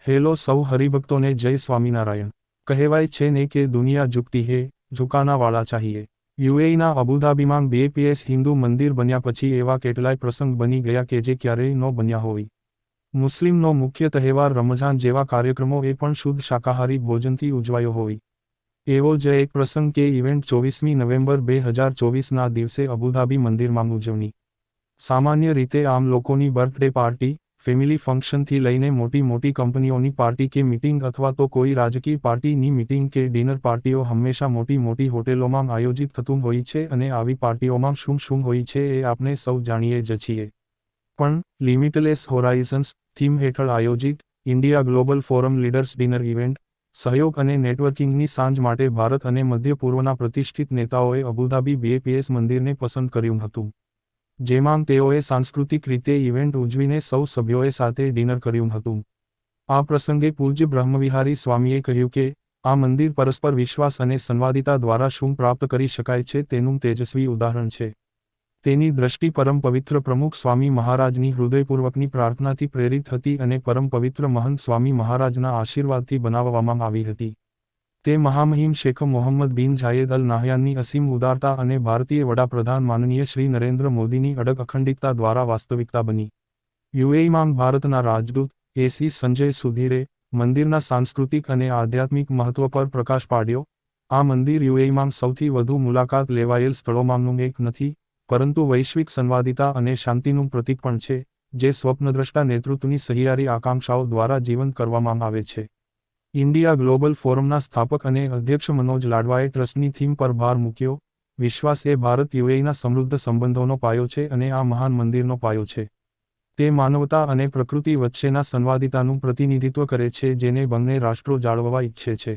Hello સૌ હરિભક્તોને જય સ્વામિનારાયણ। કહેવાય છે ને કે દુનિયા ઝુકતી હે, ઝુકાના વાળા ચાહીએ। યુએઈના અબુધાબીમાં BAPS હિન્દુ મંદિર બન્યા પછી એવા કેટલાય પ્રસંગ બની ગયા કે જે ક્યારેય ન બન્યા હોય। મુસ્લિમનો મુખ્ય તહેવાર રમઝાન જેવા કાર્યક્રમો એ પણ શુદ્ધ શાકાહારી ભોજનથી ઉજવાયો હોય। એવો જ એક પ્રસંગ કે ઇવેન્ટ 24મી નવેમ્બર 2024ના દિવસે અબુધાબી મંદિરમાં ઉજવણી। સામાન્ય રીતે આમ લોકોની બર્થડે પાર્ટી, ફેમિલી ફંક્શનથી લઈને મોટી મોટી કંપનીઓની પાર્ટી કે મીટિંગ અથવા તો કોઈ રાજકીય પાર્ટીની મીટિંગ કે ડિનર પાર્ટીઓ હંમેશા મોટી મોટી હોટેલોમાં આયોજિત થતું હોય છે અને આવી પાર્ટીઓમાં શું શું હોય છે એ આપણે સૌ જાણીએ જ છીએ। પણ લિમિટલેસ હોરાઇઝન્સ થીમ હેઠળ આયોજિત India global forum leaders dinner event, સહયોગ અને નેટવર્કિંગની સાંજ માટે ભારત અને મધ્ય પૂર્વના પ્રતિષ્ઠિત નેતાઓએ અબુધાબી BAPS મંદિરને પસંદ કર્યું હતું, જેમાં તેઓએ સાંસ્કૃતિક રીતે ઇવેન્ટ ઉજવીને સૌ સભ્યોએ સાથે ડિનર કર્યું હતું। આ પ્રસંગે પૂજ્ય બ્રહ્મવિહારી સ્વામીએ કહ્યું કે આ મંદિર પરસ્પર વિશ્વાસ અને સંવાદિતા દ્વારા શું પ્રાપ્ત કરી શકાય છે તેનું તેજસ્વી ઉદાહરણ છે। તેની દ્રષ્ટિ પરમ પવિત્ર પ્રમુખ સ્વામી મહારાજની હૃદયપૂર્વકની પ્રાર્થનાથી પ્રેરિત હતી અને પરમ પવિત્ર મહંત સ્વામી મહારાજના આશીર્વાદથી બનાવવામાં આવી હતી। તે મહામહિમ શેખ મોહમ્મદ બિન જાયેદ અલ નાહયાનની અસીમ ઉદારતા અને ભારતીય વડાપ્રધાન માનનીય શ્રી નરેન્દ્ર મોદીની અડગ અખંડિતતા દ્વારા વાસ્તવિકતા બની। યુએઈમાં ભારતના રાજદૂત AC સંજય સુધીરે મંદિરના સાંસ્કૃતિક અને આધ્યાત્મિક મહત્વ પર પ્રકાશ પાડ્યો। આ મંદિર યુએઈમાં સૌથી વધુ મુલાકાત લેવાયેલ સ્થળોમાંનું એક નથી, પરંતુ વૈશ્વિક સંવાદિતા અને શાંતિનું પ્રતીક પણ છે, જે સ્વપ્નદ્રષ્ટા નેતૃત્વની સહિયારી આકાંક્ષાઓ દ્વારા જીવંત કરવામાં આવે છે। ઇન્ડિયા ગ્લોબલ ફોરમના સ્થાપક અને અધ્યક્ષ મનોજ લાડવાએ ટ્રસ્ટની થીમ પર ભાર મૂક્યો, વિશ્વાસ એ ભારત યુએઈના સમૃદ્ધ સંબંધોનો પાયો છે અને આ મહાન મંદિરનો પાયો છે। તે માનવતા અને પ્રકૃતિ વચ્ચેના સંવાદિતાનું પ્રતિનિધિત્વ કરે છે જેને બંને રાષ્ટ્રો જાળવવા ઈચ્છે છે।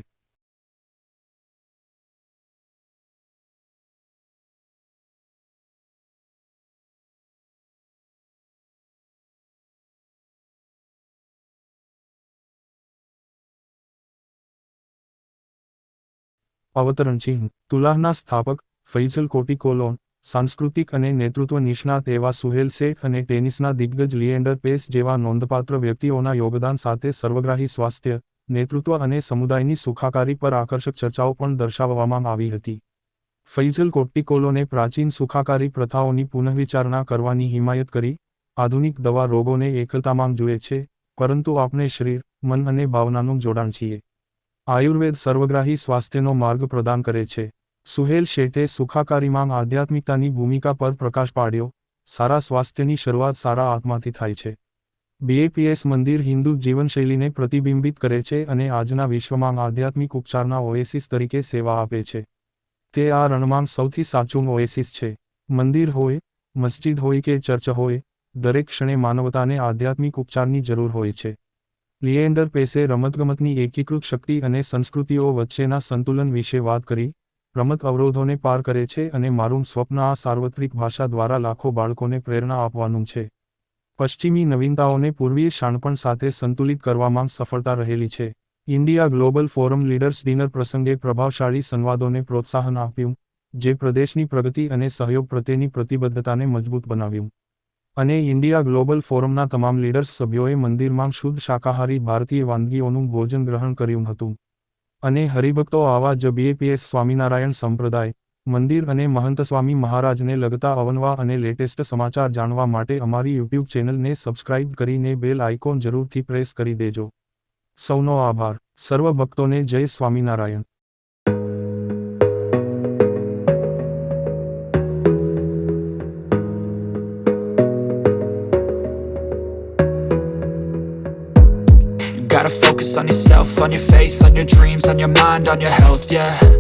અવતરણ ચિહ્ન તુલાહના સ્થાપક ફૈઝલ કોટિકોલોન, સાંસ્કૃતિક અને નેતૃત્વ નિષ્ણાત એવા સુહેલ શેખ અને ટેનિસના દિગ્ગજ લિએન્ડર પેસ જેવા નોંધપાત્ર વ્યક્તિઓના યોગદાન સાથે સર્વગ્રાહી સ્વાસ્થ્ય, નેતૃત્વ અને સમુદાયની સુખાકારી પર આકર્ષક ચર્ચાઓ પણ દર્શાવવામાં આવી હતી। ફૈઝલ કોટિકોલોને પ્રાચીન સુખાકારી પ્રથાઓની પુનઃવિચારણા કરવાની હિમાયત કરી। આધુનિક દવા રોગોને એકલતામાં જુએ છે, પરંતુ આપણે શરીર, મન અને ભાવનાનું જોડાણ છીએ। આયુર્વેદ સર્વગ્રાહી સ્વાસ્થ્યનો માર્ગ પ્રદાન કરે છે। સુહેલ શેઠે સુખાકારીમાં આધ્યાત્મિકતાની ભૂમિકા પર પ્રકાશ પાડ્યો। સારા સ્વાસ્થ્યની શરૂઆત સારા આત્માથી થાય છે। BAPS મંદિર હિન્દુ જીવનશૈલીને પ્રતિબિંબિત કરે છે અને આજના વિશ્વમાં આધ્યાત્મિક ઉપચારના ઓએસિસ તરીકે સેવા આપે છે। તે આ રણમાં સૌથી સાચું ઓએસિસ છે। મંદિર હોય, મસ્જિદ હોય કે ચર્ચ હોય, દરેક ક્ષણે માનવતાને આધ્યાત્મિક ઉપચારની જરૂર હોય છે। લિએન્ડર પેસે રમતગમતની એકીકૃત શક્તિ અને સંસ્કૃતિઓ વચ્ચેના સંતુલન વિશે વાત કરી। રમત અવરોધોને પાર કરે છે અને મારું સ્વપ્ન આ સાર્વત્રિક ભાષા દ્વારા લાખો બાળકોને પ્રેરણા આપવાનું છે। પશ્ચિમી નવીનતાઓને પૂર્વીય શાણપણ સાથે સંતુલિત કરવામાં સફળતા રહેલી છે। India global forum leaders dinner પ્રસંગે પ્રભાવશાળી સંવાદોને પ્રોત્સાહન આપ્યું, જે પ્રદેશની પ્રગતિ અને સહયોગ પ્રત્યેની પ્રતિબદ્ધતાને મજબૂત બનાવ્યું। અને ઇન્ડિયા ગ્લોબલ ફોરમના તમામ લીડર્સ સભ્યોએ મંદિરમાં શુદ્ધ શાકાહારી ભારતીય વાનગીઓનું ભોજન ગ્રહણ કર્યું હતું। અને હરિભક્તો આવા જ BAPS સ્વામિનારાયણ સંપ્રદાય, મંદિર અને મહંત સ્વામી મહારાજને લગતા અવનવા અને લેટેસ્ટ સમાચાર જાણવા માટે અમારી યુટ્યુબ ચેનલને સબસ્ક્રાઇબ કરીને બેલ આઇકોન જરૂરથી પ્રેસ કરી દેજો। સૌનો આભાર। સર્વ ભક્તોને જય Swaminarayan. Gotta focus on yourself, on your faith, on your dreams, on your mind, on your health, yeah.